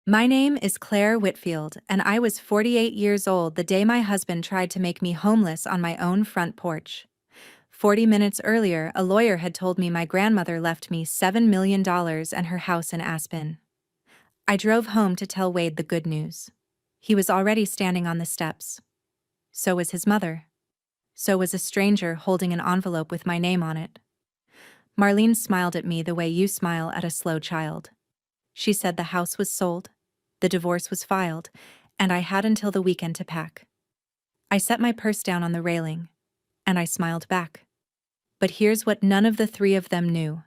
My name is Claire Whitfield, and I was 48 years old the day my husband tried to make me homeless on my own front porch. 40 minutes earlier, a lawyer had told me my grandmother left me $7 million and her house in Aspen. I drove home to tell Wade the good news. He was already standing on the steps. So was his mother. So was a stranger holding an envelope with my name on it. Marlene smiled at me the way you smile at a slow child. She said the house was sold, the divorce was filed, and I had until the weekend to pack. I set my purse down on the railing, and I smiled back. But here's what none of the three of them knew,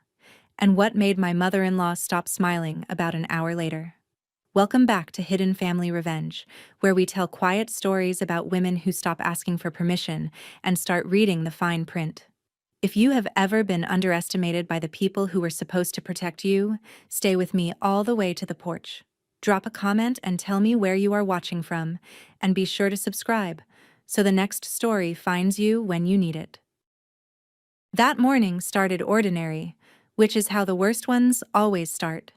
and what made my mother-in-law stop smiling about an hour later. Welcome back to Hidden Family Revenge, where we tell quiet stories about women who stop asking for permission and start reading the fine print. If you have ever been underestimated by the people who were supposed to protect you, stay with me all the way to the porch. Drop a comment and tell me where you are watching from, and be sure to subscribe, so the next story finds you when you need it. That morning started ordinary, which is how the worst ones always start.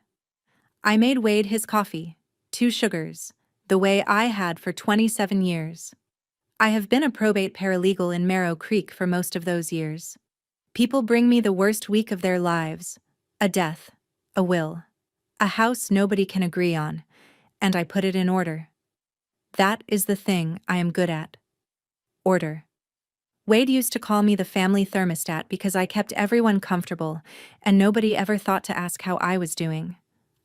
I made Wade his coffee, 2 sugars, the way I had for 27 years. I have been a probate paralegal in Marrow Creek for most of those years. People bring me the worst week of their lives, a death, a will, a house nobody can agree on, and I put it in order. That is the thing I am good at. Order. Wade used to call me the family thermostat because I kept everyone comfortable, and nobody ever thought to ask how I was doing.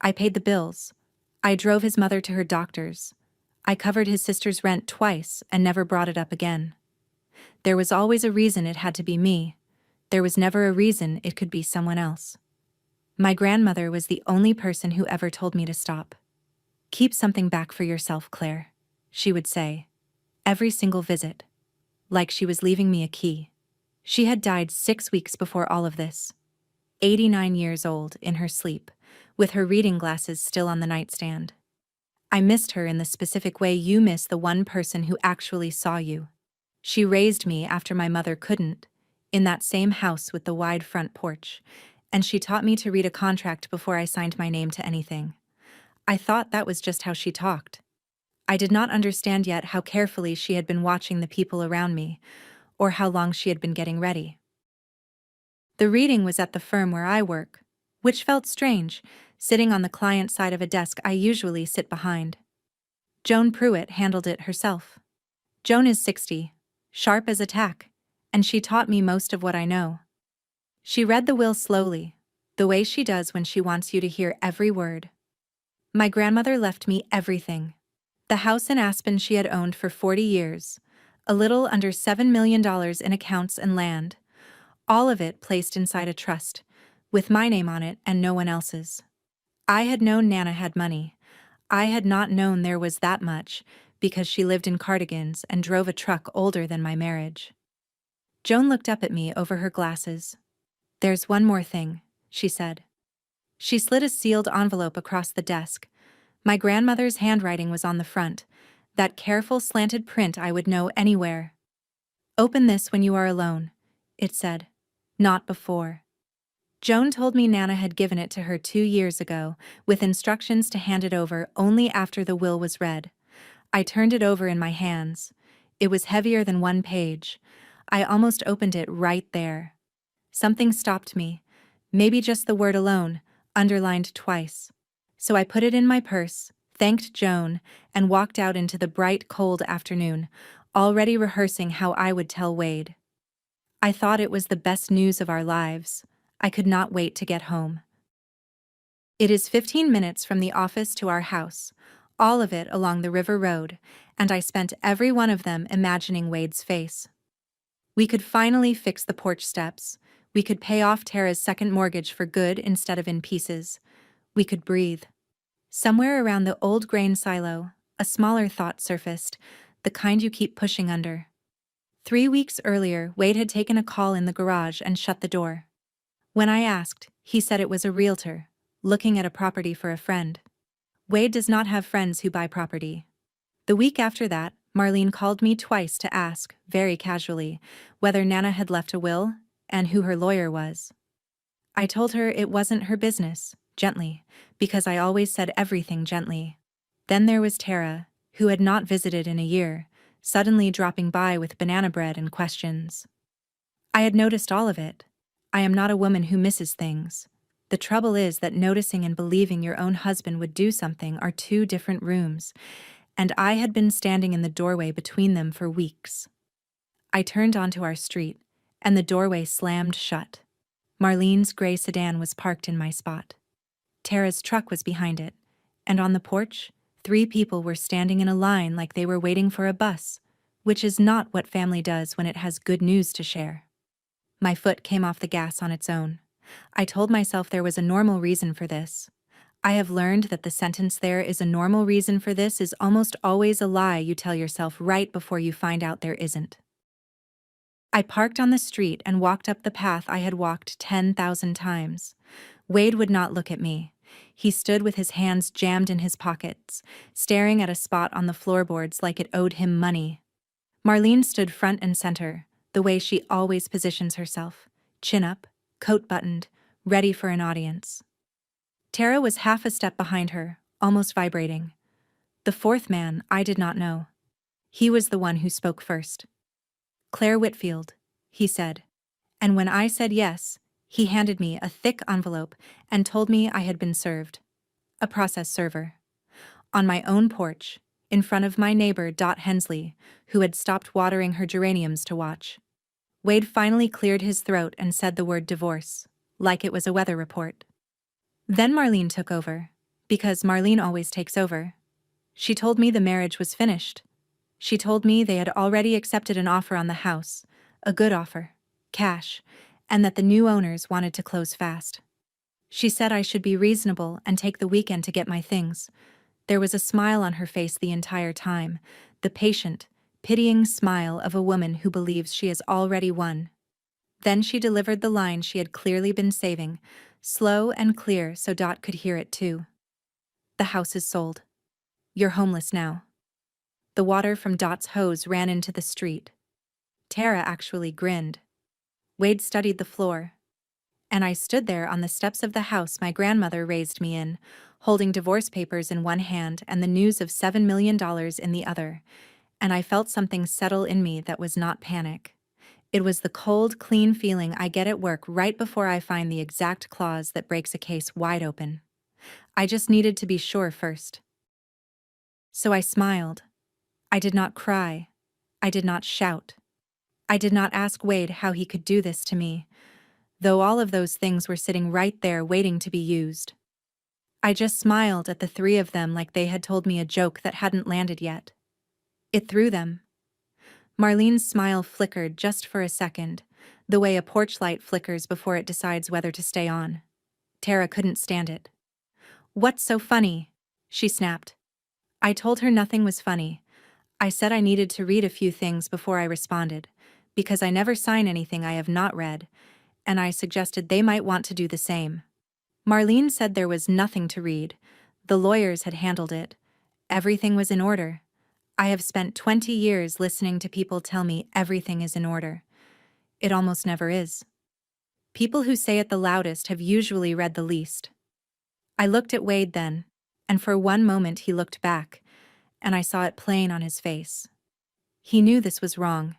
I paid the bills. I drove his mother to her doctors. I covered his sister's rent twice and never brought it up again. There was always a reason it had to be me. There was never a reason it could be someone else. My grandmother was the only person who ever told me to stop. Keep something back for yourself, Claire, she would say. Every single visit. Like she was leaving me a key. She had died 6 weeks before all of this. 89 years old, in her sleep, with her reading glasses still on the nightstand. I missed her in the specific way you miss the one person who actually saw you. She raised me after my mother couldn't, in that same house with the wide front porch, and she taught me to read a contract before I signed my name to anything. I thought that was just how she talked. I did not understand yet how carefully she had been watching the people around me, or how long she had been getting ready. The reading was at the firm where I work, which felt strange, sitting on the client side of a desk I usually sit behind. Joan Pruitt handled it herself. Joan is 60, sharp as a tack, and she taught me most of what I know. She read the will slowly, the way she does when she wants you to hear every word. My grandmother left me everything. The house in Aspen she had owned for 40 years, a little under $7 million in accounts and land, all of it placed inside a trust, with my name on it and no one else's. I had known Nana had money. I had not known there was that much, because she lived in cardigans and drove a truck older than my marriage. Joan looked up at me over her glasses. "There's one more thing," she said. She slid a sealed envelope across the desk. My grandmother's handwriting was on the front, that careful slanted print I would know anywhere. "Open this when you are alone," it said. Not before. Joan told me Nana had given it to her 2 years ago, with instructions to hand it over only after the will was read. I turned it over in my hands. It was heavier than 1 page. I almost opened it right there. Something stopped me, maybe just the word alone, underlined twice. So I put it in my purse, thanked Joan, and walked out into the bright, cold afternoon, already rehearsing how I would tell Wade. I thought it was the best news of our lives. I could not wait to get home. It is 15 minutes from the office to our house, all of it along the river road, and I spent every one of them imagining Wade's face. We could finally fix the porch steps. We could pay off Tara's second mortgage for good instead of in pieces. We could breathe. Somewhere around the old grain silo, a smaller thought surfaced, the kind you keep pushing under. 3 weeks earlier, Wade had taken a call in the garage and shut the door. When I asked, he said it was a realtor, looking at a property for a friend. Wade does not have friends who buy property. The week after that, Marlene called me twice to ask, very casually, whether Nana had left a will and who her lawyer was. I told her it wasn't her business, gently, because I always said everything gently. Then there was Tara, who had not visited in a year, suddenly dropping by with banana bread and questions. I had noticed all of it. I am not a woman who misses things. The trouble is that noticing and believing your own husband would do something are two different rooms, and I had been standing in the doorway between them for weeks. I turned onto our street, and the doorway slammed shut. Marlene's gray sedan was parked in my spot. Tara's truck was behind it, and on the porch, 3 people were standing in a line like they were waiting for a bus, which is not what family does when it has good news to share. My foot came off the gas on its own. I told myself there was a normal reason for this. I have learned that the sentence "there is a normal reason for this" is almost always a lie you tell yourself right before you find out there isn't. I parked on the street and walked up the path I had walked 10,000 times. Wade would not look at me. He stood with his hands jammed in his pockets, staring at a spot on the floorboards like it owed him money. Marlene stood front and center, the way she always positions herself, chin up, coat buttoned, ready for an audience. Tara was half a step behind her, almost vibrating. The 4th man I did not know. He was the one who spoke first. "Claire Whitfield," he said. And when I said yes, he handed me a thick envelope and told me I had been served. A process server. On my own porch, in front of my neighbor Dot Hensley, who had stopped watering her geraniums to watch. Wade finally cleared his throat and said the word divorce, like it was a weather report. Then Marlene took over, because Marlene always takes over. She told me the marriage was finished. She told me they had already accepted an offer on the house, a good offer, cash, and that the new owners wanted to close fast. She said I should be reasonable and take the weekend to get my things. There was a smile on her face the entire time, the patient, pitying smile of a woman who believes she has already won. Then she delivered the line she had clearly been saving, slow and clear so Dot could hear it too. "The house is sold. You're homeless now." The water from Dot's hose ran into the street. Tara actually grinned. Wade studied the floor. And I stood there on the steps of the house my grandmother raised me in, holding divorce papers in one hand and the news of $7 million in the other, and I felt something settle in me that was not panic. It was the cold, clean feeling I get at work right before I find the exact clause that breaks a case wide open. I just needed to be sure first. So I smiled. I did not cry. I did not shout. I did not ask Wade how he could do this to me, though all of those things were sitting right there waiting to be used. I just smiled at the 3 of them like they had told me a joke that hadn't landed yet. It threw them. Marlene's smile flickered just for a second, the way a porch light flickers before it decides whether to stay on. Tara couldn't stand it. "What's so funny?" she snapped. I told her nothing was funny. I said I needed to read a few things before I responded, because I never sign anything I have not read, and I suggested they might want to do the same. Marlene said there was nothing to read. The lawyers had handled it. Everything was in order. I have spent 20 years listening to people tell me everything is in order. It almost never is. People who say it the loudest have usually read the least. I looked at Wade then, and for one moment he looked back, and I saw it plain on his face. He knew this was wrong.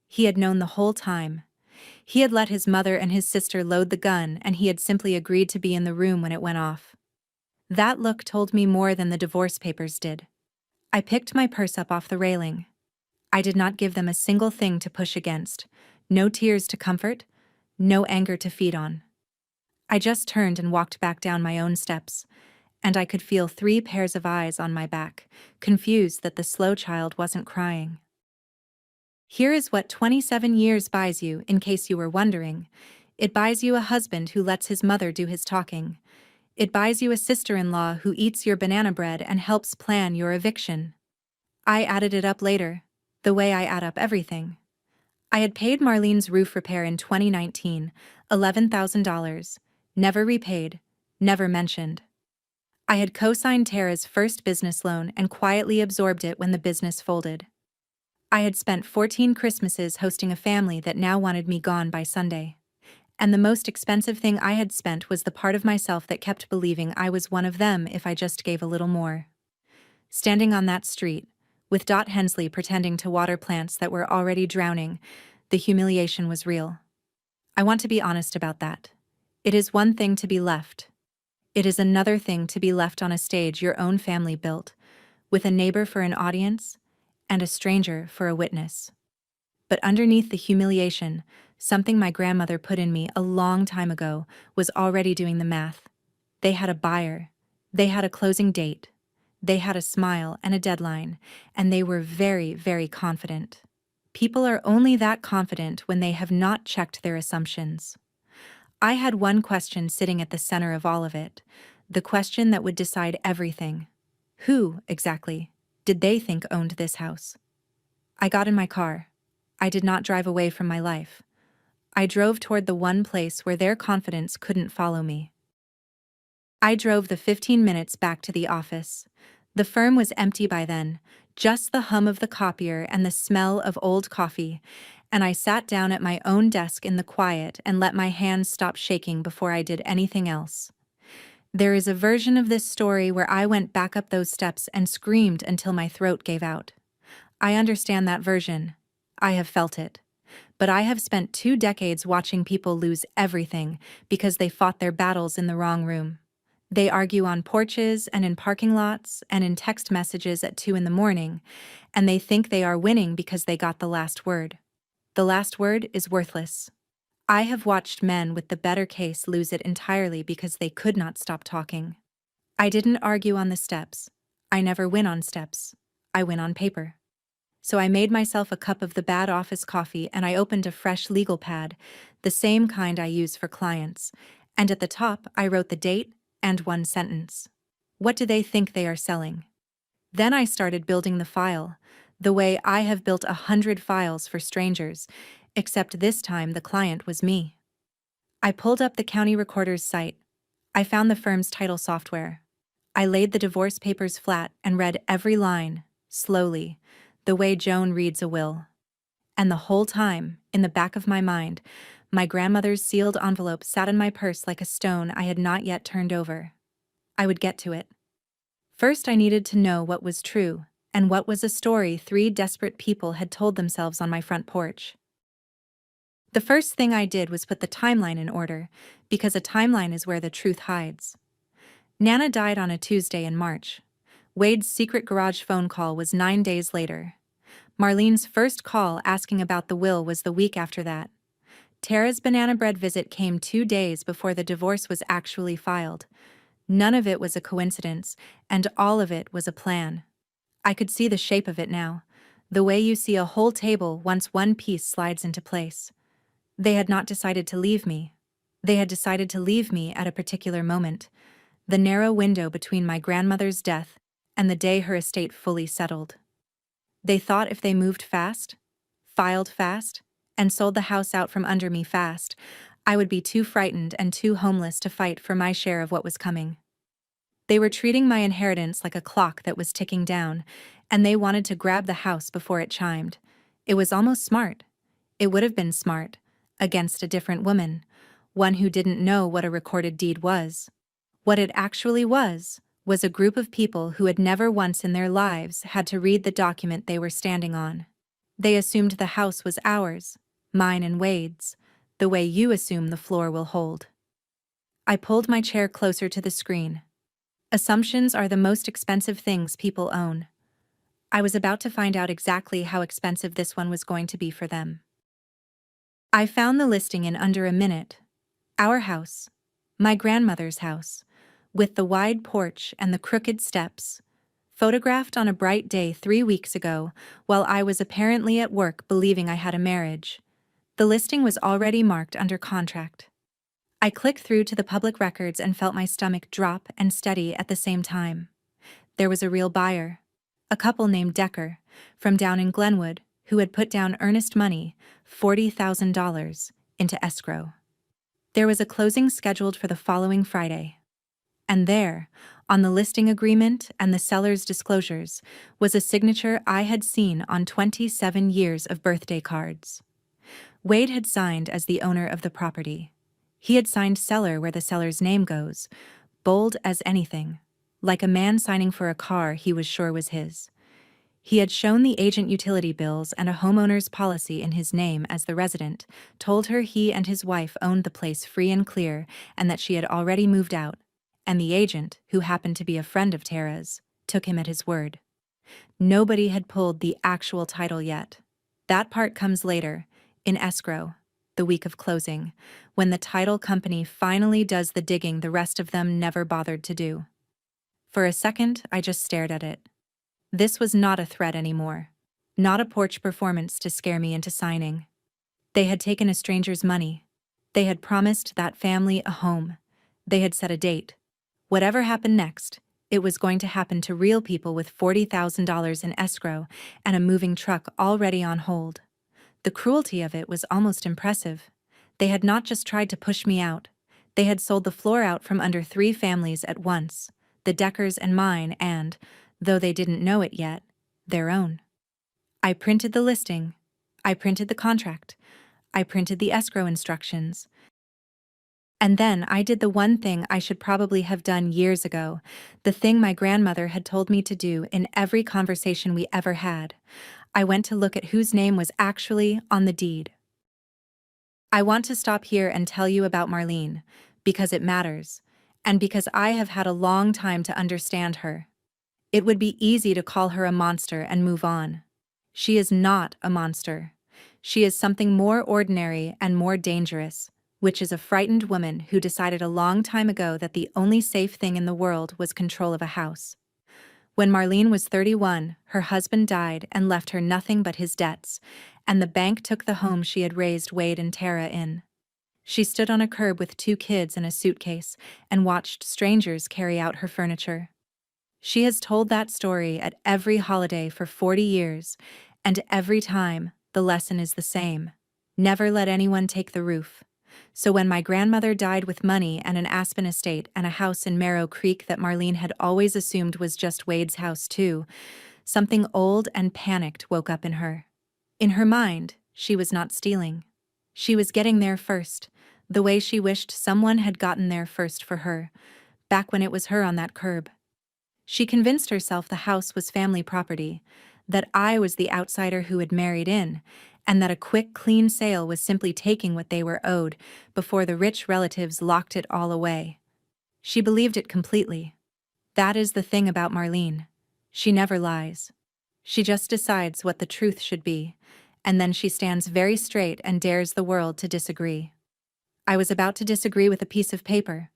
He had known the whole time. He had let his mother and his sister load the gun, and he had simply agreed to be in the room when it went off. That look told me more than the divorce papers did. I picked my purse up off the railing. I did not give them a single thing to push against, no tears to comfort, no anger to feed on. I just turned and walked back down my own steps, and I could feel 3 pairs of eyes on my back, confused that the slow child wasn't crying. Here is what 27 years buys you, in case you were wondering. It buys you a husband who lets his mother do his talking. It buys you a sister-in-law who eats your banana bread and helps plan your eviction. I added it up later, the way I add up everything. I had paid Marlene's roof repair in 2019, $11,000, never repaid, never mentioned. I had co-signed Tara's first business loan and quietly absorbed it when the business folded. I had spent 14 Christmases hosting a family that now wanted me gone by Sunday. And the most expensive thing I had spent was the part of myself that kept believing I was one of them if I just gave a little more. Standing on that street, with Dot Hensley pretending to water plants that were already drowning, the humiliation was real. I want to be honest about that. It is one thing to be left. It is another thing to be left on a stage your own family built, with a neighbor for an audience and a stranger for a witness. But underneath the humiliation, something my grandmother put in me a long time ago was already doing the math. They had a buyer. They had a closing date. They had a smile and a deadline, and they were very, very confident. People are only that confident when they have not checked their assumptions. I had one question sitting at the center of all of it, the question that would decide everything. Who, exactly, did they think owned this house? I got in my car. I did not drive away from my life. I drove toward the one place where their confidence couldn't follow me. I drove the 15 minutes back to the office. The firm was empty by then, just the hum of the copier and the smell of old coffee, and I sat down at my own desk in the quiet and let my hands stop shaking before I did anything else. There is a version of this story where I went back up those steps and screamed until my throat gave out. I understand that version. I have felt it. But I have spent 2 decades watching people lose everything because they fought their battles in the wrong room. They argue on porches and in parking lots and in text messages at 2 in the morning, and they think they are winning because they got the last word. The last word is worthless. I have watched men with the better case lose it entirely because they could not stop talking. I didn't argue on the steps. I never win on steps. I win on paper. So I made myself a cup of the bad office coffee and I opened a fresh legal pad, the same kind I use for clients, and at the top I wrote the date and one sentence. What do they think they are selling? Then I started building the file, the way I have built 100 files for strangers, except this time the client was me. I pulled up the county recorder's site. I found the firm's title software. I laid the divorce papers flat and read every line, slowly, the way Joan reads a will. And the whole time, in the back of my mind, my grandmother's sealed envelope sat in my purse like a stone I had not yet turned over. I would get to it. First, I needed to know what was true, and what was a story 3 desperate people had told themselves on my front porch. The first thing I did was put the timeline in order, because a timeline is where the truth hides. Nana died on a Tuesday in March. Wade's secret garage phone call was 9 days later. Marlene's first call asking about the will was the week after that. Tara's banana bread visit came 2 days before the divorce was actually filed. None of it was a coincidence, and all of it was a plan. I could see the shape of it now, the way you see a whole table once one piece slides into place. They had not decided to leave me. They had decided to leave me at a particular moment, the narrow window between my grandmother's death and the day her estate fully settled. They thought if they moved fast, filed fast, and sold the house out from under me fast, I would be too frightened and too homeless to fight for my share of what was coming. They were treating my inheritance like a clock that was ticking down, and they wanted to grab the house before it chimed. It was almost smart. It would have been smart, against a different woman, one who didn't know what a recorded deed was. What it actually was a group of people who had never once in their lives had to read the document they were standing on. They assumed the house was ours, mine and Wade's, the way you assume the floor will hold. I pulled my chair closer to the screen. Assumptions are the most expensive things people own. I was about to find out exactly how expensive this one was going to be for them. I found the listing in under a minute. Our house, my grandmother's house, with the wide porch and the crooked steps, photographed on a bright day 3 weeks ago while I was apparently at work believing I had a marriage. The listing was already marked under contract. I clicked through to the public records and felt my stomach drop and steady at the same time. There was a real buyer, a couple named Decker, from down in Glenwood, who had put down earnest money, $40,000, into escrow. There was a closing scheduled for the following Friday. And there, on the listing agreement and the seller's disclosures, was a signature I had seen on 27 years of birthday cards. Wade had signed as the owner of the property. He had signed seller where the seller's name goes, bold as anything. like a man signing for a car he was sure was his. He had shown the agent utility bills and a homeowner's policy in his name as the resident, told her he and his wife owned the place free and clear and that she had already moved out, and the agent, who happened to be a friend of Tara's, took him at his word. Nobody had pulled the actual title yet. That part comes later, in escrow, the week of closing, when the title company finally does the digging the rest of them never bothered to do. For a second, I just stared at it. This was not a threat anymore. Not a porch performance to scare me into signing. They had taken a stranger's money. They had promised that family a home. They had set a date. Whatever happened next, it was going to happen to real people with $40,000 in escrow and a moving truck already on hold. The cruelty of it was almost impressive. They had not just tried to push me out. They had sold the floor out from under 3 families at once, the Deckers and mine and, though they didn't know it yet, their own. I printed the listing. I printed the contract. I printed the escrow instructions. And then I did the one thing I should probably have done years ago, the thing my grandmother had told me to do in every conversation we ever had. I went to look at whose name was actually on the deed. I want to stop here and tell you about Marlene, because it matters, and because I have had a long time to understand her. It would be easy to call her a monster and move on. She is not a monster. She is something more ordinary and more dangerous, which is a frightened woman who decided a long time ago that the only safe thing in the world was control of a house. When Marlene was 31, her husband died and left her nothing but his debts, and the bank took the home she had raised Wade and Tara in. She stood on a curb with 2 kids and a suitcase and watched strangers carry out her furniture. She has told that story at every holiday for 40 years, and every time, the lesson is the same. Never let anyone take the roof. So when my grandmother died with money and an Aspen estate and a house in Marrow Creek that Marlene had always assumed was just Wade's house too, something old and panicked woke up in her. In her mind, she was not stealing. She was getting there first, the way she wished someone had gotten there first for her, back when it was her on that curb. She convinced herself the house was family property, that I was the outsider who had married in, and that a quick, clean sale was simply taking what they were owed before the rich relatives locked it all away. She believed it completely. That is the thing about Marlene. She never lies. She just decides what the truth should be, and then she stands very straight and dares the world to disagree. I was about to disagree with a piece of paper.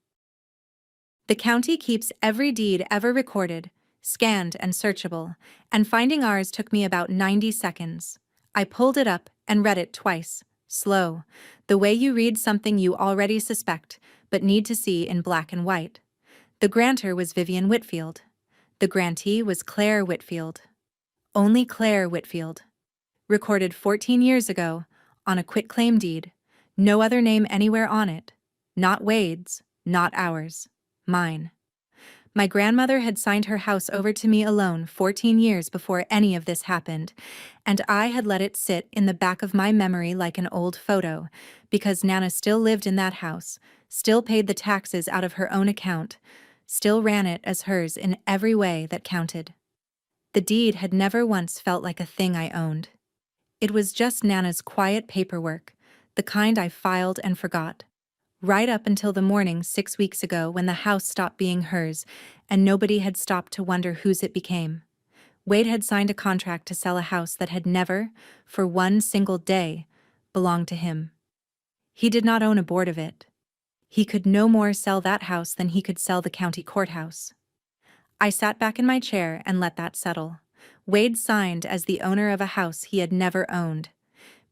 The county keeps every deed ever recorded, scanned and searchable, and finding ours took me about 90 seconds. I pulled it up and read it twice, slow, the way you read something you already suspect, but need to see in black and white. The grantor was Vivian Whitfield. The grantee was Claire Whitfield. Only Claire Whitfield. Recorded 14 years ago, on a quitclaim deed. No other name anywhere on it. Not Wade's, not ours. Mine. My grandmother had signed her house over to me alone 14 years before any of this happened, and I had let it sit in the back of my memory like an old photo, because Nana still lived in that house, still paid the taxes out of her own account, still ran it as hers in every way that counted. The deed had never once felt like a thing I owned. It was just Nana's quiet paperwork, the kind I filed and forgot. Right up until the morning 6 weeks ago when the house stopped being hers and nobody had stopped to wonder whose it became. Wade had signed a contract to sell a house that had never, for one single day, belonged to him. He did not own a board of it. He could no more sell that house than he could sell the county courthouse. I sat back in my chair and let that settle. Wade signed as the owner of a house he had never owned.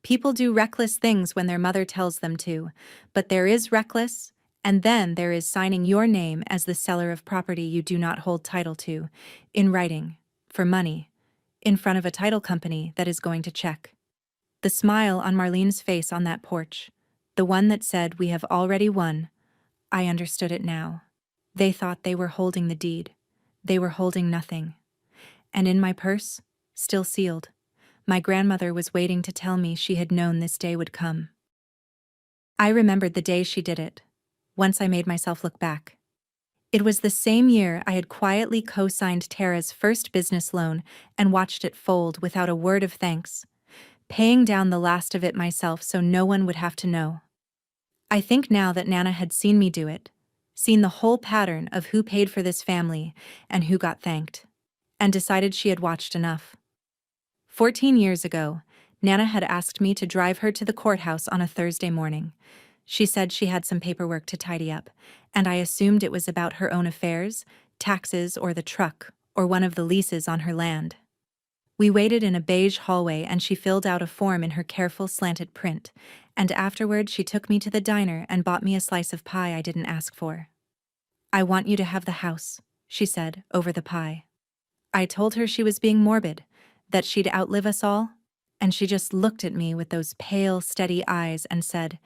People do reckless things when their mother tells them to, but there is reckless, and then there is signing your name as the seller of property you do not hold title to, in writing, for money, in front of a title company that is going to check. The smile on Marlene's face on that porch, the one that said we have already won, I understood it now. They thought they were holding the deed. They were holding nothing. And in my purse, still sealed, my grandmother was waiting to tell me she had known this day would come. I remembered the day she did it, once I made myself look back. It was the same year I had quietly co-signed Tara's first business loan and watched it fold without a word of thanks, paying down the last of it myself so no one would have to know. I think now that Nana had seen me do it, seen the whole pattern of who paid for this family and who got thanked, and decided she had watched enough. 14 years ago, Nana had asked me to drive her to the courthouse on a Thursday morning. She said she had some paperwork to tidy up, and I assumed it was about her own affairs, taxes, or the truck, or one of the leases on her land. We waited in a beige hallway and she filled out a form in her careful slanted print, and afterward she took me to the diner and bought me a slice of pie I didn't ask for. "I want you to have the house," she said, over the pie. I told her she was being morbid, that she'd outlive us all, and she just looked at me with those pale, steady eyes and said,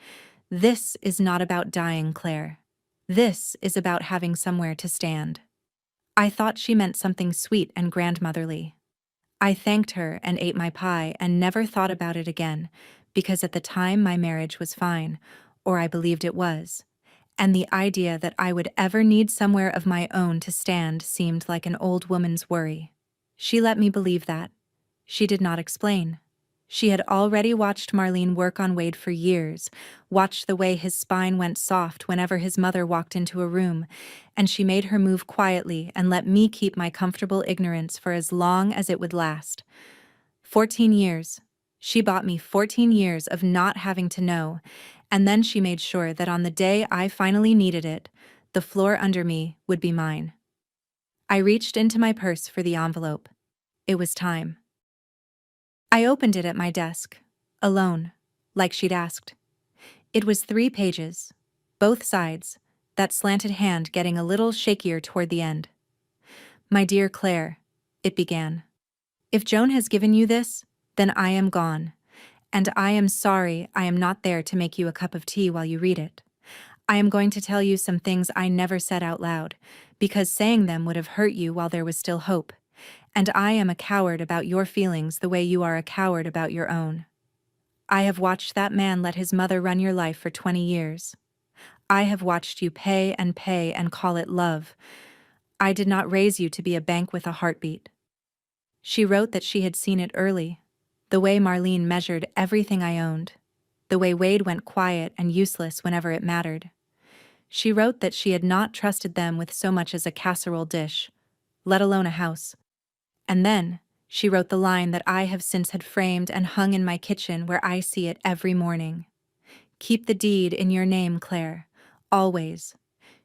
"This is not about dying, Claire. This is about having somewhere to stand." I thought she meant something sweet and grandmotherly. I thanked her and ate my pie and never thought about it again, because at the time my marriage was fine, or I believed it was, and the idea that I would ever need somewhere of my own to stand seemed like an old woman's worry. She let me believe that. She did not explain. She had already watched Marlene work on Wade for years, watched the way his spine went soft whenever his mother walked into a room, and she made her move quietly and let me keep my comfortable ignorance for as long as it would last. 14 years. She bought me 14 years of not having to know, and then she made sure that on the day I finally needed it, the floor under me would be mine. I reached into my purse for the envelope. It was time. I opened it at my desk, alone, like she'd asked. It was 3 pages, both sides, that slanted hand getting a little shakier toward the end. "My dear Claire," it began. "If Joan has given you this, then I am gone, and I am sorry I am not there to make you a cup of tea while you read it. I am going to tell you some things I never said out loud, because saying them would have hurt you while there was still hope. And I am a coward about your feelings the way you are a coward about your own. I have watched that man let his mother run your life for 20 years. I have watched you pay and call it love. I did not raise you to be a bank with a heartbeat." She wrote that she had seen it early, the way Marlene measured everything I owned, the way Wade went quiet and useless whenever it mattered. She wrote that she had not trusted them with so much as a casserole dish, let alone a house. And then, she wrote the line that I have since had framed and hung in my kitchen where I see it every morning. "Keep the deed in your name, Claire. Always."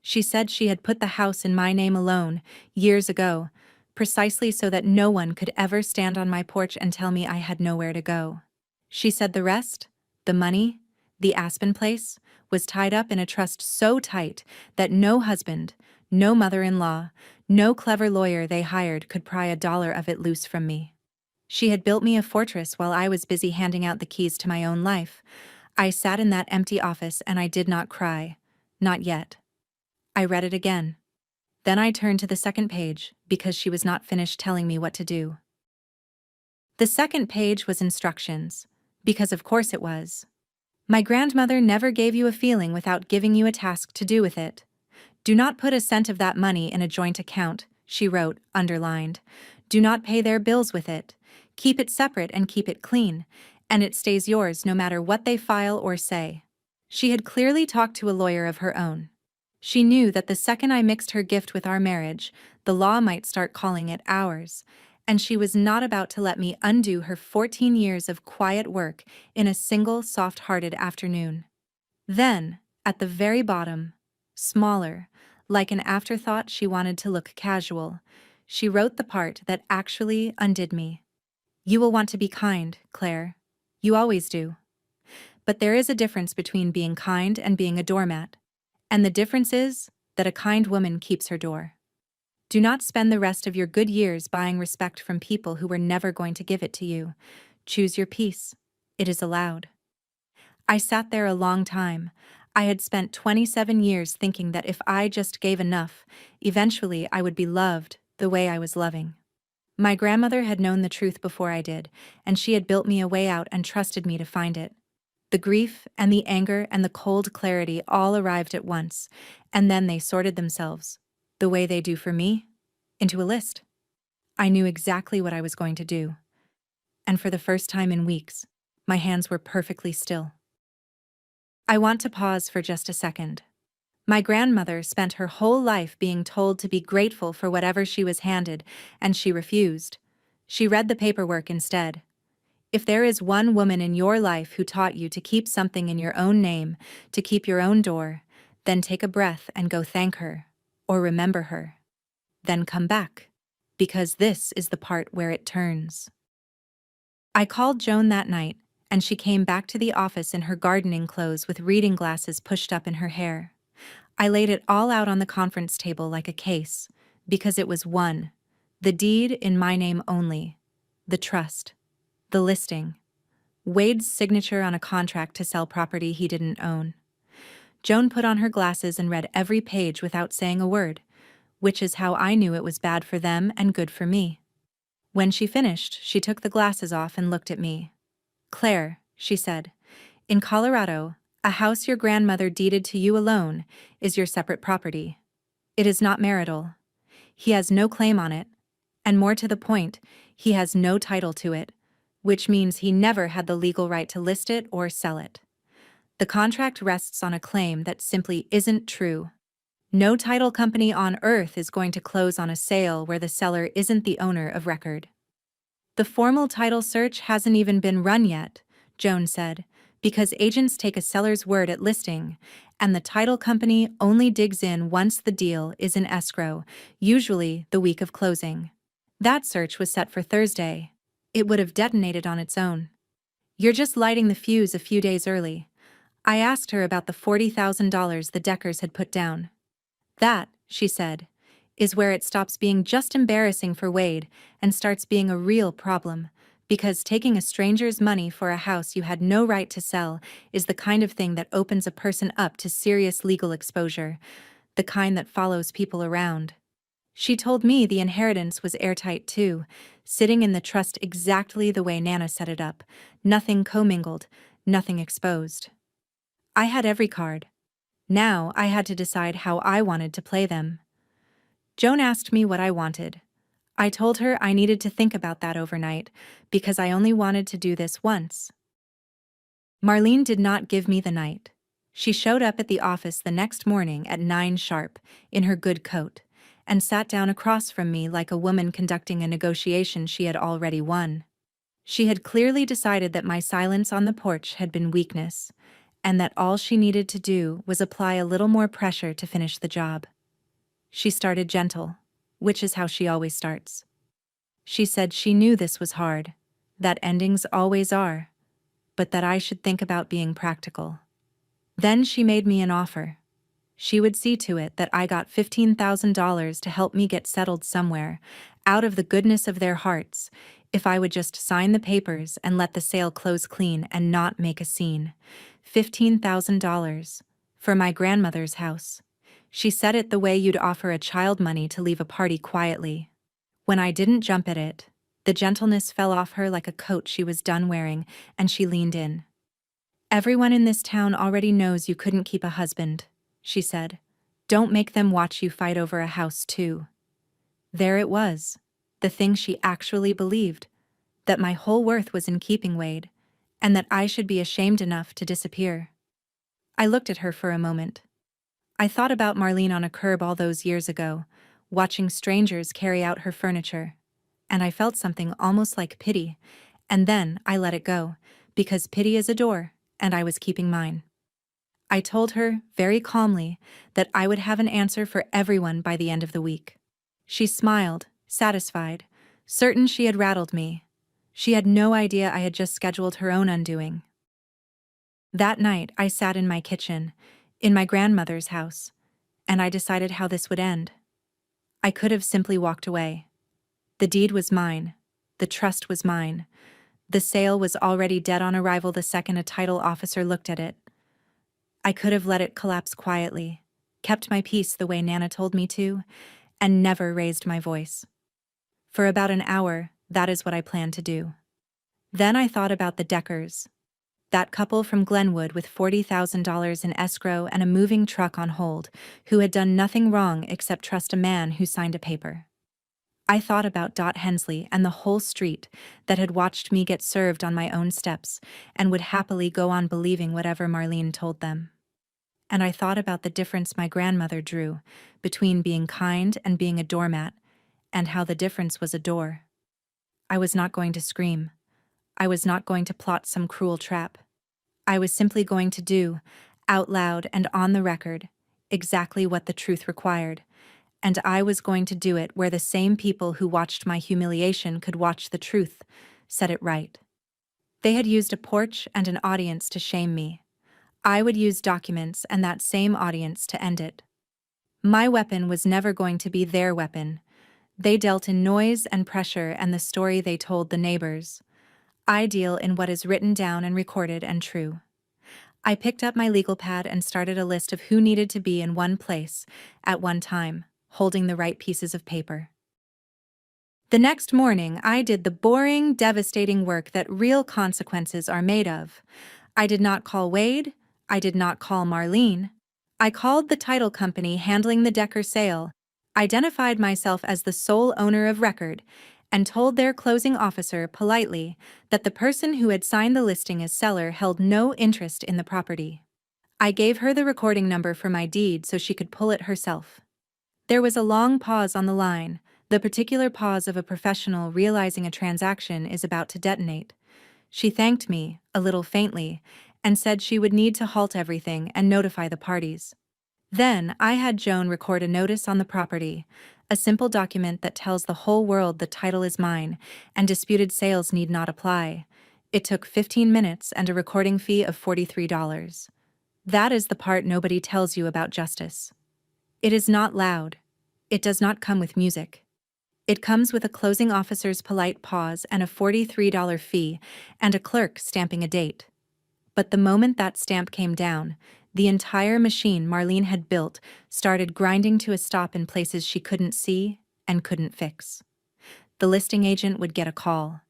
She said she had put the house in my name alone, years ago, precisely so that no one could ever stand on my porch and tell me I had nowhere to go. She said the rest, the money, the Aspen place, was tied up in a trust so tight that no husband, no mother-in-law, no clever lawyer they hired could pry a dollar of it loose from me. She had built me a fortress while I was busy handing out the keys to my own life. I sat in that empty office and I did not cry. Not yet. I read it again. Then I turned to the second page, because she was not finished telling me what to do. The second page was instructions, because of course it was. "My grandmother never gave you a feeling without giving you a task to do with it. Do not put a cent of that money in a joint account," she wrote, underlined. "Do not pay their bills with it. Keep it separate and keep it clean, and it stays yours no matter what they file or say." She had clearly talked to a lawyer of her own. She knew that the second I mixed her gift with our marriage, the law might start calling it ours, and she was not about to let me undo her 14 years of quiet work in a single soft-hearted afternoon. Then, at the very bottom, smaller, like an afterthought she wanted to look casual, she wrote the part that actually undid me. "You will want to be kind, Claire. You always do. But there is a difference between being kind and being a doormat. And the difference is that a kind woman keeps her door. Do not spend the rest of your good years buying respect from people who were never going to give it to you. Choose your peace. It is allowed." I sat there a long time. I had spent 27 years thinking that if I just gave enough, eventually I would be loved the way I was loving. My grandmother had known the truth before I did, and she had built me a way out and trusted me to find it. The grief and the anger and the cold clarity all arrived at once, and then they sorted themselves. the way they do for me, into a list. I knew exactly what I was going to do. And for the first time in weeks, my hands were perfectly still. I want to pause for just a second. My grandmother spent her whole life being told to be grateful for whatever she was handed, and she refused. She read the paperwork instead. If there is one woman in your life who taught you to keep something in your own name, to keep your own door, then take a breath and go thank her, or remember her. Then come back, because this is the part where it turns. I called Joan that night, and she came back to the office in her gardening clothes with reading glasses pushed up in her hair. I laid it all out on the conference table like a case, because it was one. The deed in my name only. The trust. The listing. Wade's signature on a contract to sell property he didn't own. Joan put on her glasses and read every page without saying a word, which is how I knew it was bad for them and good for me. When she finished, she took the glasses off and looked at me. "Claire," she said, "in Colorado, a house your grandmother deeded to you alone is your separate property. It is not marital. He has no claim on it, and more to the point, he has no title to it, which means he never had the legal right to list it or sell it. The contract rests on a claim that simply isn't true. No title company on earth is going to close on a sale where the seller isn't the owner of record." "The formal title search hasn't even been run yet," Joan said, "because agents take a seller's word at listing, and the title company only digs in once the deal is in escrow, usually the week of closing. That search was set for Thursday. It would have detonated on its own. You're just lighting the fuse a few days early." I asked her about the $40,000 the Deckers had put down. "That," she said, "is where it stops being just embarrassing for Wade and starts being a real problem, because taking a stranger's money for a house you had no right to sell is the kind of thing that opens a person up to serious legal exposure, the kind that follows people around." She told me the inheritance was airtight too, sitting in the trust exactly the way Nana set it up, nothing commingled, nothing exposed. I had every card. Now I had to decide how I wanted to play them. Joan asked me what I wanted. I told her I needed to think about that overnight, because I only wanted to do this once. Marlene did not give me the night. She showed up at the office the next morning at 9 sharp, in her good coat, and sat down across from me like a woman conducting a negotiation she had already won. She had clearly decided that my silence on the porch had been weakness, and that all she needed to do was apply a little more pressure to finish the job. She started gentle, which is how she always starts. She said she knew this was hard, that endings always are, but that I should think about being practical. Then she made me an offer. She would see to it that I got $15,000 to help me get settled somewhere, out of the goodness of their hearts, if I would just sign the papers and let the sale close clean and not make a scene. $15,000 for my grandmother's house. She said it the way you'd offer a child money to leave a party quietly. When I didn't jump at it, the gentleness fell off her like a coat she was done wearing, and she leaned in. "Everyone in this town already knows you couldn't keep a husband," she said. "Don't make them watch you fight over a house too." There it was, the thing she actually believed, that my whole worth was in keeping Wade, and that I should be ashamed enough to disappear. I looked at her for a moment. I thought about Marlene on a curb all those years ago, watching strangers carry out her furniture, and I felt something almost like pity, and then I let it go, because pity is a door, and I was keeping mine. I told her, very calmly, that I would have an answer for everyone by the end of the week. She smiled, satisfied, certain she had rattled me. She had no idea I had just scheduled her own undoing. That night I sat in my kitchen, in my grandmother's house, and I decided how this would end. I could have simply walked away. The deed was mine. The trust was mine. The sale was already dead on arrival the second a title officer looked at it. I could have let it collapse quietly, kept my peace the way Nana told me to, and never raised my voice. For about an hour, that is what I planned to do. Then I thought about the Deckers. That couple from Glenwood with $40,000 in escrow and a moving truck on hold, who had done nothing wrong except trust a man who signed a paper. I thought about Dot Hensley and the whole street that had watched me get served on my own steps and would happily go on believing whatever Marlene told them. And I thought about the difference my grandmother drew between being kind and being a doormat, and how the difference was a door. I was not going to scream. I was not going to plot some cruel trap. I was simply going to do, out loud and on the record, exactly what the truth required, and I was going to do it where the same people who watched my humiliation could watch the truth, set it right. They had used a porch and an audience to shame me. I would use documents and that same audience to end it. My weapon was never going to be their weapon. They dealt in noise and pressure and the story they told the neighbors. I deal in what is written down and recorded and true. I picked up my legal pad and started a list of who needed to be in one place, at one time, holding the right pieces of paper. The next morning, I did the boring, devastating work that real consequences are made of. I did not call Wade. I did not call Marlene. I called the title company handling the Decker sale, identified myself as the sole owner of record, and told their closing officer politely that the person who had signed the listing as seller held no interest in the property. I gave her the recording number for my deed so she could pull it herself. There was a long pause on the line, the particular pause of a professional realizing a transaction is about to detonate. She thanked me, a little faintly, and said she would need to halt everything and notify the parties. Then I had Joan record a notice on the property, a simple document that tells the whole world the title is mine and disputed sales need not apply. It took 15 minutes and a recording fee of $43. That is the part nobody tells you about justice. It is not loud. It does not come with music. It comes with a closing officer's polite pause and a $43 fee and a clerk stamping a date. But the moment that stamp came down, the entire machine Marlene had built started grinding to a stop in places she couldn't see and couldn't fix. The listing agent would get a call.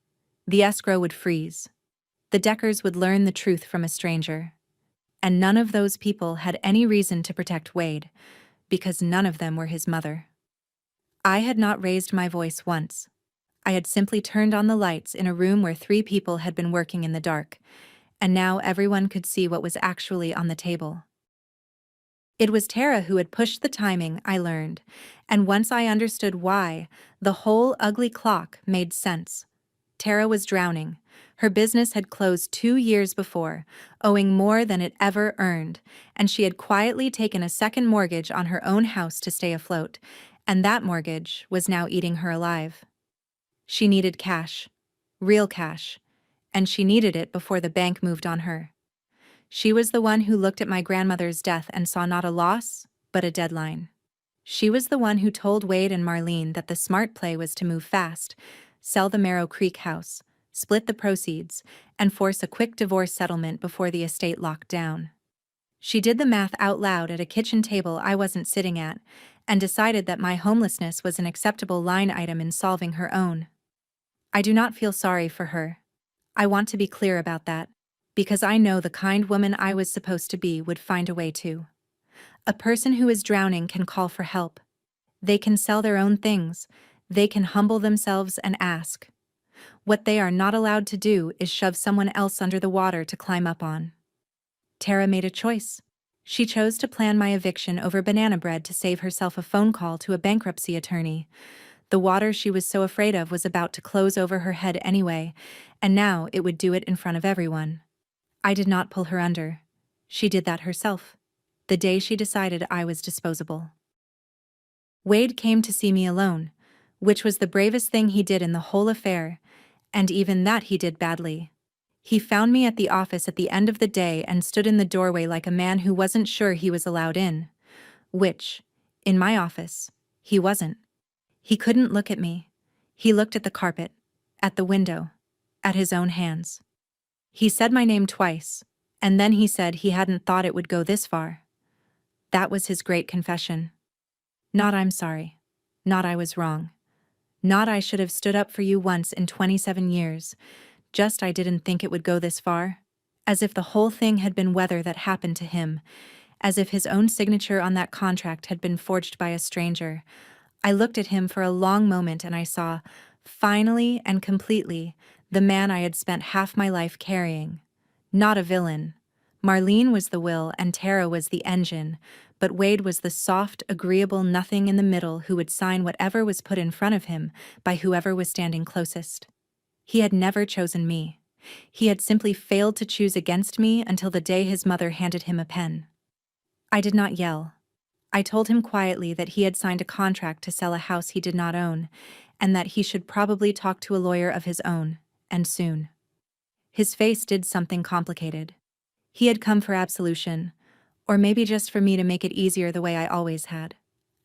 The escrow would freeze. The Deckers would learn the truth from a stranger. And none of those people had any reason to protect Wade, because none of them were his mother. I had not raised my voice once. I had simply turned on the lights in a room where 3 people had been working in the dark, and now everyone could see what was actually on the table. It was Tara who had pushed the timing, I learned, and once I understood why, the whole ugly clock made sense. Tara was drowning. Her business had closed 2 years before, owing more than it ever earned, and she had quietly taken a second mortgage on her own house to stay afloat, and that mortgage was now eating her alive. She needed cash, real cash, and she needed it before the bank moved on her. She was the one who looked at my grandmother's death and saw not a loss, but a deadline. She was the one who told Wade and Marlene that the smart play was to move fast, sell the Marrow Creek house, split the proceeds, and force a quick divorce settlement before the estate locked down. She did the math out loud at a kitchen table I wasn't sitting at, and decided that my homelessness was an acceptable line item in solving her own. I do not feel sorry for her. I want to be clear about that, because I know the kind woman I was supposed to be would find a way to. A person who is drowning can call for help. They can sell their own things. They can humble themselves and ask. What they are not allowed to do is shove someone else under the water to climb up on. Tara made a choice. She chose to plan my eviction over banana bread to save herself a phone call to a bankruptcy attorney. The water she was so afraid of was about to close over her head anyway, and now it would do it in front of everyone. I did not pull her under. She did that herself, the day she decided I was disposable. Wade came to see me alone, which was the bravest thing he did in the whole affair, and even that he did badly. He found me at the office at the end of the day and stood in the doorway like a man who wasn't sure he was allowed in, which, in my office, he wasn't. He couldn't look at me. He looked at the carpet, at the window, at his own hands. He said my name twice, and then he said he hadn't thought it would go this far. That was his great confession. Not I'm sorry. Not I was wrong. Not I should have stood up for you once in 27 years. Just I didn't think it would go this far. as if the whole thing had been weather that happened to him, as if his own signature on that contract had been forged by a stranger. I looked at him for a long moment and I saw, finally and completely, the man I had spent half my life carrying. Not a villain. Marlene was the will and Tara was the engine, but Wade was the soft, agreeable nothing in the middle who would sign whatever was put in front of him by whoever was standing closest. He had never chosen me. He had simply failed to choose against me until the day his mother handed him a pen. I did not yell. I told him quietly that he had signed a contract to sell a house he did not own, and that he should probably talk to a lawyer of his own, and soon. His face did something complicated. He had come for absolution, or maybe just for me to make it easier the way I always had.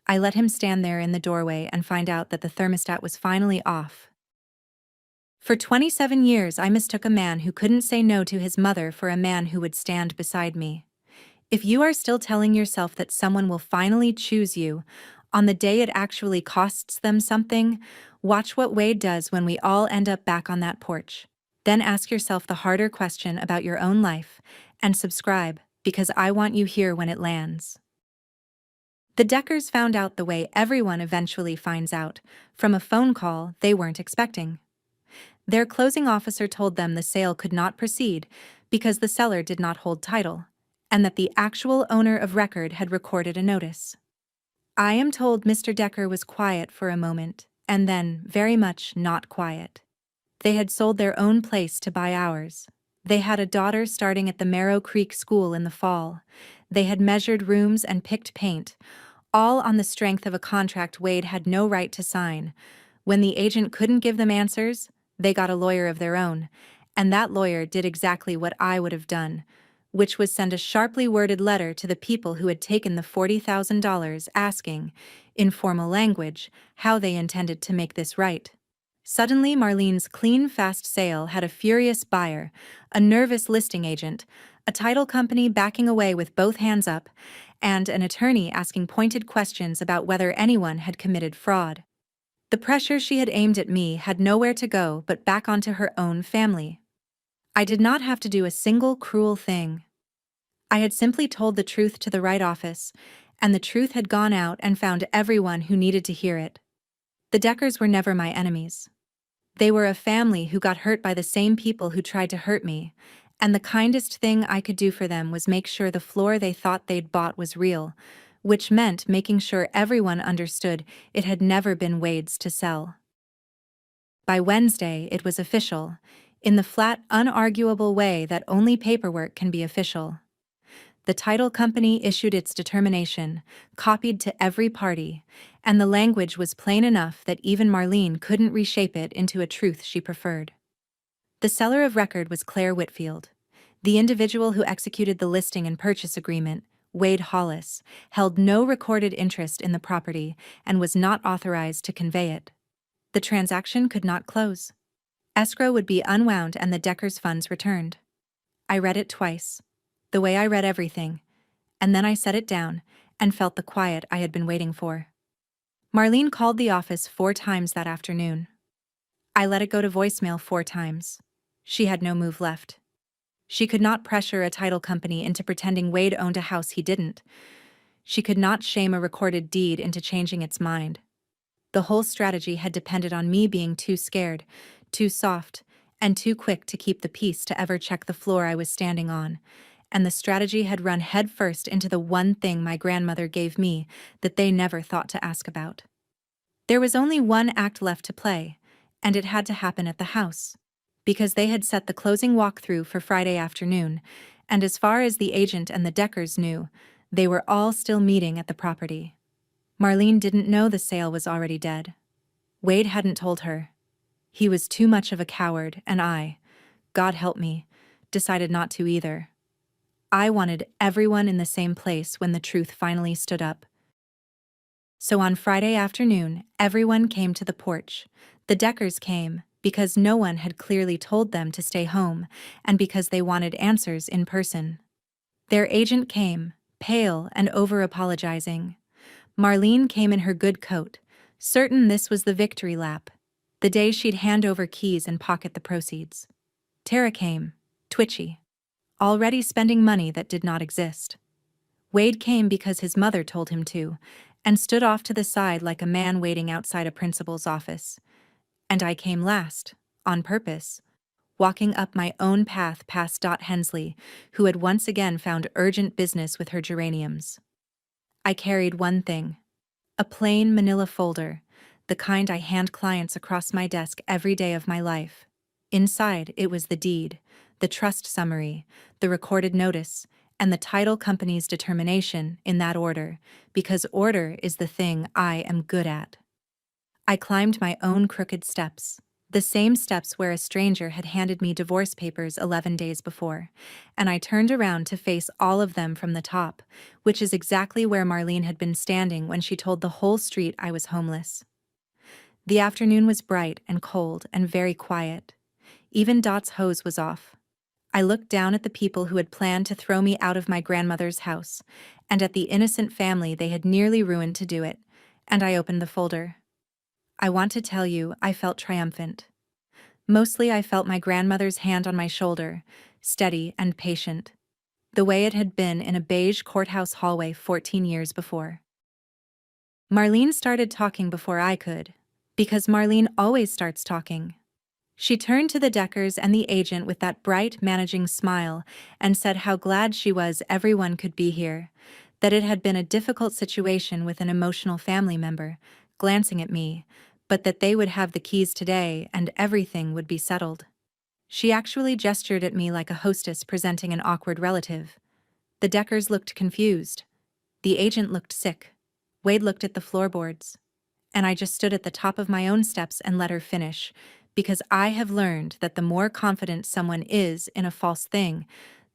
I let him stand there in the doorway and find out that the thermostat was finally off. For 27 years I mistook a man who couldn't say no to his mother for a man who would stand beside me. If you are still telling yourself that someone will finally choose you, on the day it actually costs them something, watch what Wade does when we all end up back on that porch. Then ask yourself the harder question about your own life, and subscribe, because I want you here when it lands. The Deckers found out the way everyone eventually finds out, from a phone call they weren't expecting. Their closing officer told them the sale could not proceed because the seller did not hold title, and that the actual owner of record had recorded a notice. I am told Mr. Decker was quiet for a moment, and then very much not quiet. They had sold their own place to buy ours. They had a daughter starting at the Marrow Creek School in the fall. They had measured rooms and picked paint, all on the strength of a contract Wade had no right to sign. When the agent couldn't give them answers, they got a lawyer of their own, and that lawyer did exactly what I would have done, which was send a sharply worded letter to the people who had taken the $40,000 asking, in formal language, how they intended to make this right. Suddenly Marlene's clean, fast sale had a furious buyer, a nervous listing agent, a title company backing away with both hands up, and an attorney asking pointed questions about whether anyone had committed fraud. The pressure she had aimed at me had nowhere to go but back onto her own family. I did not have to do a single cruel thing. I had simply told the truth to the right office, and the truth had gone out and found everyone who needed to hear it. The Deckers were never my enemies. They were a family who got hurt by the same people who tried to hurt me, and the kindest thing I could do for them was make sure the floor they thought they'd bought was real, which meant making sure everyone understood it had never been Wade's to sell. By Wednesday, it was official, in the flat, unarguable way that only paperwork can be official. The title company issued its determination, copied to every party, and the language was plain enough that even Marlene couldn't reshape it into a truth she preferred. The seller of record was Claire Whitfield. The individual who executed the listing and purchase agreement, Wade Hollis, held no recorded interest in the property and was not authorized to convey it. The transaction could not close. Escrow would be unwound and the Deckers' funds returned. I read it twice, the way I read everything, and then I set it down and felt the quiet I had been waiting for. Marlene called the office 4 times that afternoon. I let it go to voicemail 4 times. She had no move left. She could not pressure a title company into pretending Wade owned a house he didn't. She could not shame a recorded deed into changing its mind. The whole strategy had depended on me being too scared, too soft, and too quick to keep the peace to ever check the floor I was standing on, and the strategy had run headfirst into the one thing my grandmother gave me that they never thought to ask about. There was only one act left to play, and it had to happen at the house, because they had set the closing walkthrough for Friday afternoon, and as far as the agent and the Deckers knew, they were all still meeting at the property. Marlene didn't know the sale was already dead. Wade hadn't told her. He was too much of a coward, and I, God help me, decided not to either. I wanted everyone in the same place when the truth finally stood up. So on Friday afternoon, everyone came to the porch. The Deckers came because no one had clearly told them to stay home, and because they wanted answers in person. Their agent came, pale and over-apologizing. Marlene came in her good coat, certain this was the victory lap, the day she'd hand over keys and pocket the proceeds. Tara came, twitchy. already spending money that did not exist. Wade came because his mother told him to, and stood off to the side like a man waiting outside a principal's office. And I came last, on purpose, walking up my own path past Dot Hensley, who had once again found urgent business with her geraniums. I carried one thing: a plain manila folder, the kind I hand clients across my desk every day of my life. Inside, it was the deed, the trust summary, the recorded notice, and the title company's determination, in that order, because order is the thing I am good at. I climbed my own crooked steps, the same steps where a stranger had handed me divorce papers 11 days before, and I turned around to face all of them from the top, which is exactly where Marlene had been standing when she told the whole street I was homeless. The afternoon was bright and cold and very quiet. Even Dot's hose was off. I looked down at the people who had planned to throw me out of my grandmother's house, and at the innocent family they had nearly ruined to do it, and I opened the folder. I want to tell you, I felt triumphant. Mostly I felt my grandmother's hand on my shoulder, steady and patient, the way it had been in a beige courthouse hallway 14 years before. Marlene started talking before I could, because Marlene always starts talking. She turned to the Deckers and the agent with that bright, managing smile and said how glad she was everyone could be here, that it had been a difficult situation with an emotional family member, glancing at me, but that they would have the keys today and everything would be settled. She actually gestured at me like a hostess presenting an awkward relative. The Deckers looked confused. The agent looked sick. Wade looked at the floorboards. And I just stood at the top of my own steps and let her finish, because I have learned that the more confident someone is in a false thing,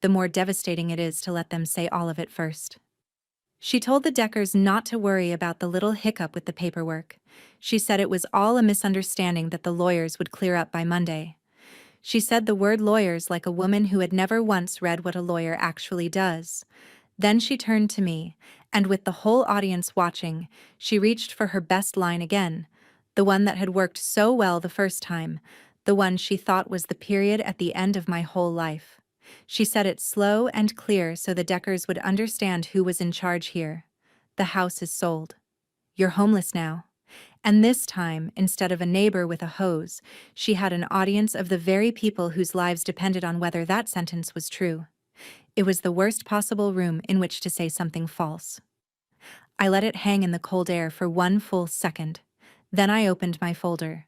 the more devastating it is to let them say all of it first. She told the Deckers not to worry about the little hiccup with the paperwork. She said it was all a misunderstanding that the lawyers would clear up by Monday. She said the word lawyers like a woman who had never once read what a lawyer actually does. Then she turned to me, and with the whole audience watching, she reached for her best line again, the one that had worked so well the first time, the one she thought was the period at the end of my whole life. She said it slow and clear so the Deckers would understand who was in charge here. The house is sold. You're homeless now. And this time, instead of a neighbor with a hose, she had an audience of the very people whose lives depended on whether that sentence was true. It was the worst possible room in which to say something false. I let it hang in the cold air for one full second. Then I opened my folder.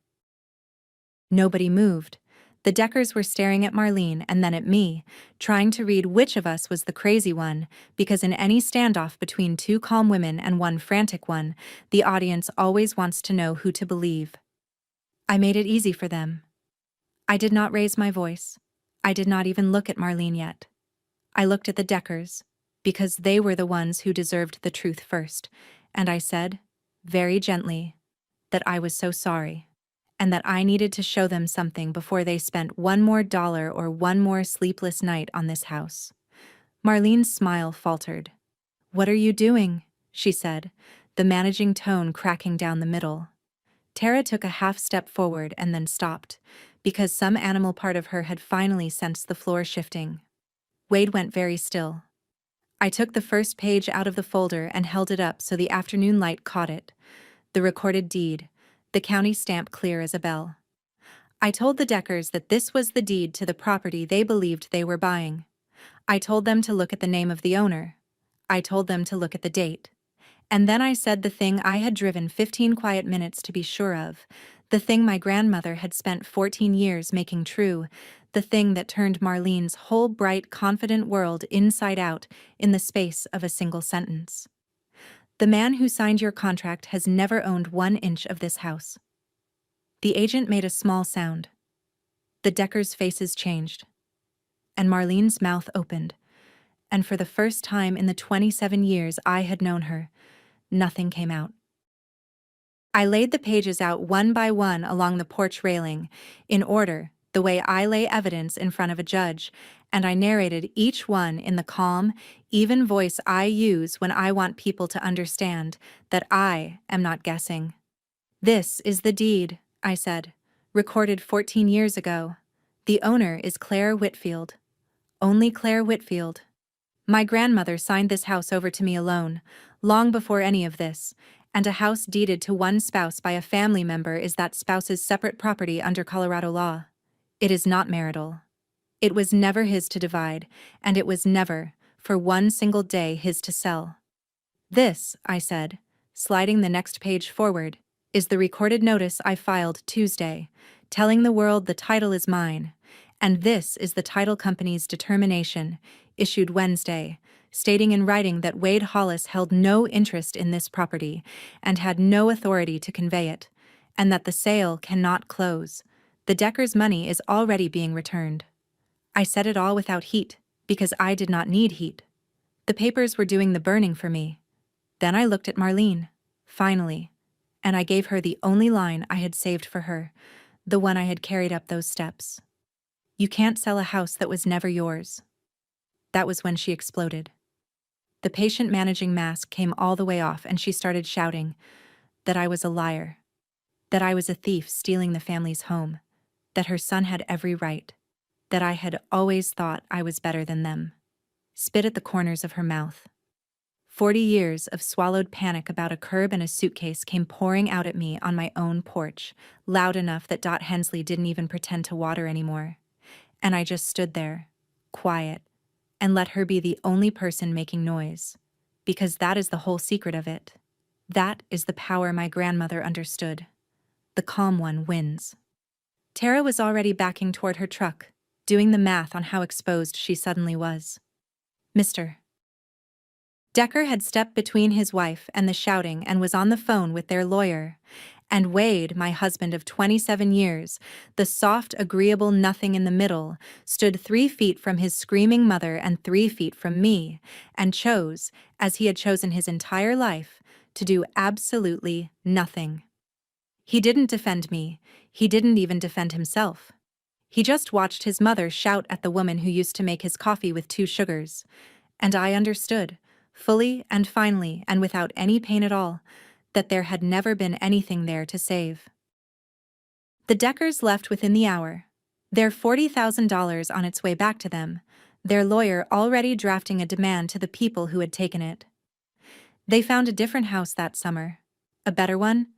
Nobody moved. The Deckers were staring at Marlene and then at me, trying to read which of us was the crazy one, because in any standoff between two calm women and one frantic one, the audience always wants to know who to believe. I made it easy for them. I did not raise my voice. I did not even look at Marlene yet. I looked at the Deckers, because they were the ones who deserved the truth first, and I said, very gently, that I was so sorry, and that I needed to show them something before they spent one more dollar or one more sleepless night on this house. Marlene's smile faltered. "What are you doing?" she said, the managing tone cracking down the middle. Tara took a half step forward and then stopped, because some animal part of her had finally sensed the floor shifting. Wade went very still. I took the first page out of the folder and held it up so the afternoon light caught it. The recorded deed, the county stamp clear as a bell. I told the Deckers that this was the deed to the property they believed they were buying. I told them to look at the name of the owner. I told them to look at the date. And then I said the thing I had driven 15 quiet minutes to be sure of, the thing my grandmother had spent 14 years making true, the thing that turned Marlene's whole bright, confident world inside out in the space of a single sentence. The man who signed your contract has never owned 1 inch of this house. The agent made a small sound. The Deckers' faces changed. And Marlene's mouth opened. And for the first time in the 27 years I had known her, nothing came out. I laid the pages out one by one along the porch railing, in order, the way I lay evidence in front of a judge, and I narrated each one in the calm, even voice I use when I want people to understand that I am not guessing. "This is the deed," I said, "recorded 14 years ago. The owner is Claire Whitfield. only Claire Whitfield. My grandmother signed this house over to me alone, long before any of this, and a house deeded to one spouse by a family member is that spouse's separate property under Colorado law. It is not marital. It was never his to divide, and it was never, for one single day, his to sell. This, I said, sliding the next page forward, is the recorded notice I filed Tuesday, telling the world the title is mine, and this is the title company's determination, issued Wednesday, stating in writing that Wade Hollis held no interest in this property and had no authority to convey it, and that the sale cannot close. The Deckers' money is already being returned. I said it all without heat, because I did not need heat. The papers were doing the burning for me. Then I looked at Marlene, finally, and I gave her the only line I had saved for her, the one I had carried up those steps. You can't sell a house that was never yours. That was when she exploded. The patient managing mask came all the way off and she started shouting that I was a liar, that I was a thief stealing the family's home, that her son had every right, that I had always thought I was better than them. Spit at the corners of her mouth. 40 years of swallowed panic about a curb and a suitcase came pouring out at me on my own porch, loud enough that Dot Hensley didn't even pretend to water anymore. And I just stood there, quiet, and let her be the only person making noise. Because that is the whole secret of it. That is the power my grandmother understood. The calm one wins. Tara was already backing toward her truck, doing the math on how exposed she suddenly was. Mr. Decker had stepped between his wife and the shouting and was on the phone with their lawyer. And Wade, my husband of 27 years, the soft, agreeable nothing in the middle, stood 3 feet from his screaming mother and 3 feet from me, and chose, as he had chosen his entire life, to do absolutely nothing. He didn't defend me. He didn't even defend himself. He just watched his mother shout at the woman who used to make his coffee with 2 sugars. And I understood, fully and finally and without any pain at all, that there had never been anything there to save. The Deckers left within the hour, their $40,000 on its way back to them, their lawyer already drafting a demand to the people who had taken it. They found a different house that summer, a better one,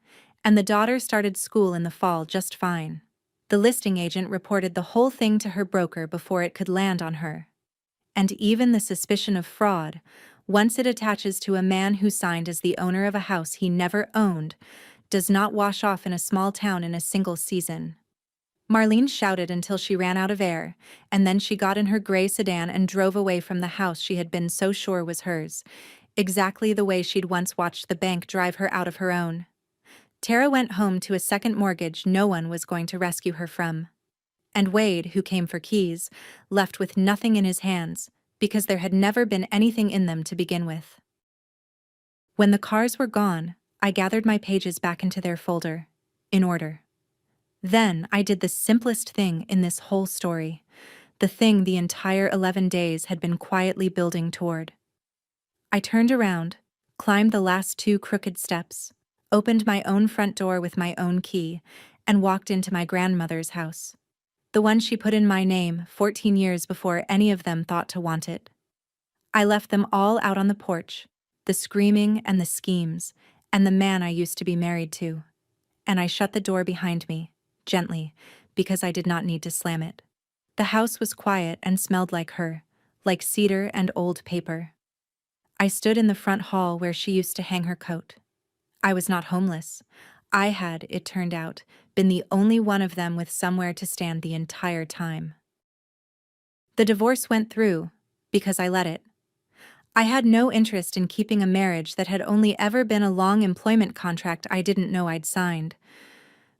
and the daughter started school in the fall just fine. The listing agent reported the whole thing to her broker before it could land on her. And even the suspicion of fraud, once it attaches to a man who signed as the owner of a house he never owned, does not wash off in a small town in a single season. Marlene shouted until she ran out of air, and then she got in her gray sedan and drove away from the house she had been so sure was hers, exactly the way she'd once watched the bank drive her out of her own. Tara went home to a second mortgage no one was going to rescue her from. And Wade, who came for keys, left with nothing in his hands, because there had never been anything in them to begin with. When the cars were gone, I gathered my pages back into their folder, in order. Then I did the simplest thing in this whole story, the thing the entire 11 days had been quietly building toward. I turned around, climbed the last 2 crooked steps, opened my own front door with my own key, and walked into my grandmother's house. The one she put in my name 14 years before any of them thought to want it. I left them all out on the porch, the screaming and the schemes, and the man I used to be married to. And I shut the door behind me, gently, because I did not need to slam it. The house was quiet and smelled like her, like cedar and old paper. I stood in the front hall where she used to hang her coat. I was not homeless. I had, it turned out, been the only one of them with somewhere to stand the entire time. The divorce went through, because I let it. I had no interest in keeping a marriage that had only ever been a long employment contract I didn't know I'd signed.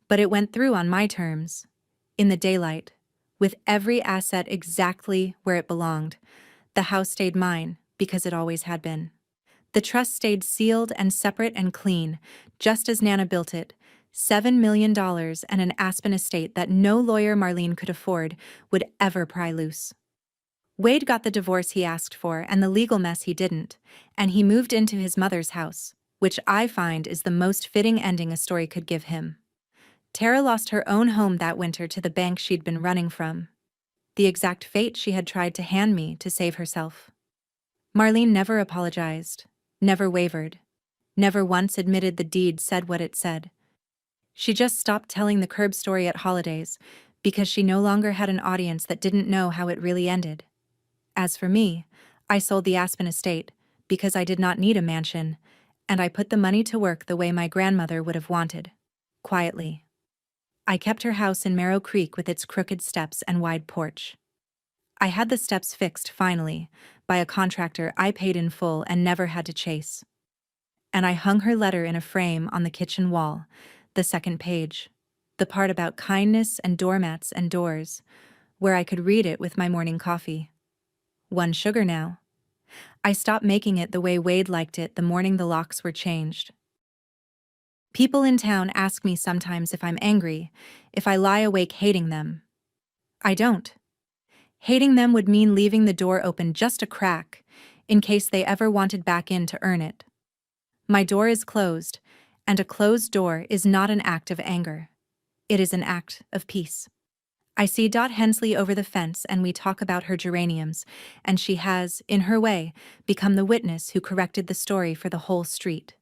But it went through on my terms, in the daylight, with every asset exactly where it belonged. The house stayed mine, because it always had been. The trust stayed sealed and separate and clean, just as Nana built it, $7 million and an Aspen estate that no lawyer Marlene could afford would ever pry loose. Wade got the divorce he asked for and the legal mess he didn't, and he moved into his mother's house, which I find is the most fitting ending a story could give him. Tara lost her own home that winter to the bank she'd been running from. the exact fate she had tried to hand me to save herself. Marlene never apologized, never wavered, never once admitted the deed said what it said. She just stopped telling the curb story at holidays because she no longer had an audience that didn't know how it really ended. As for me, I sold the Aspen estate because I did not need a mansion, and I put the money to work the way my grandmother would have wanted. Quietly. I kept her house in Marrow Creek with its crooked steps and wide porch. I had the steps fixed, finally, by a contractor I paid in full and never had to chase. And I hung her letter in a frame on the kitchen wall, the second page, the part about kindness and doormats and doors, where I could read it with my morning coffee. 1 sugar now. I stopped making it the way Wade liked it the morning the locks were changed. People in town ask me sometimes if I'm angry, if I lie awake hating them. I don't. Hating them would mean leaving the door open just a crack, in case they ever wanted back in to earn it. My door is closed, and a closed door is not an act of anger. It is an act of peace. I see Dot Hensley over the fence and we talk about her geraniums, and she has, in her way, become the witness who corrected the story for the whole street.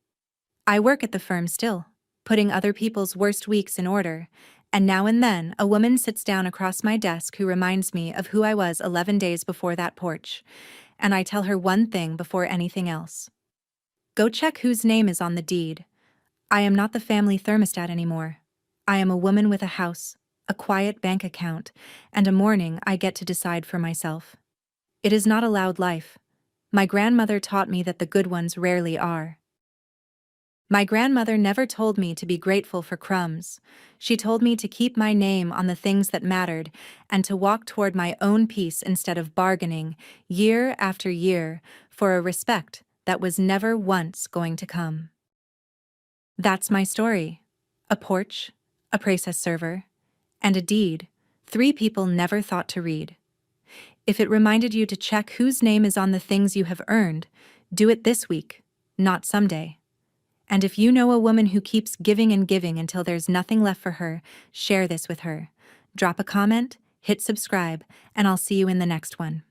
I work at the firm still, putting other people's worst weeks in order, and now and then a woman sits down across my desk who reminds me of who I was 11 days before that porch, and I tell her one thing before anything else. Go check whose name is on the deed. I am not the family thermostat anymore. I am a woman with a house, a quiet bank account, and a morning I get to decide for myself. It is not a loud life. My grandmother taught me that the good ones rarely are. My grandmother never told me to be grateful for crumbs. She told me to keep my name on the things that mattered and to walk toward my own peace instead of bargaining, year after year, for a respect that was never once going to come. That's my story. A porch, a process server, and a deed 3 people never thought to read. If it reminded you to check whose name is on the things you have earned, do it this week, not someday. And if you know a woman who keeps giving and giving until there's nothing left for her, share this with her. Drop a comment, hit subscribe, and I'll see you in the next one.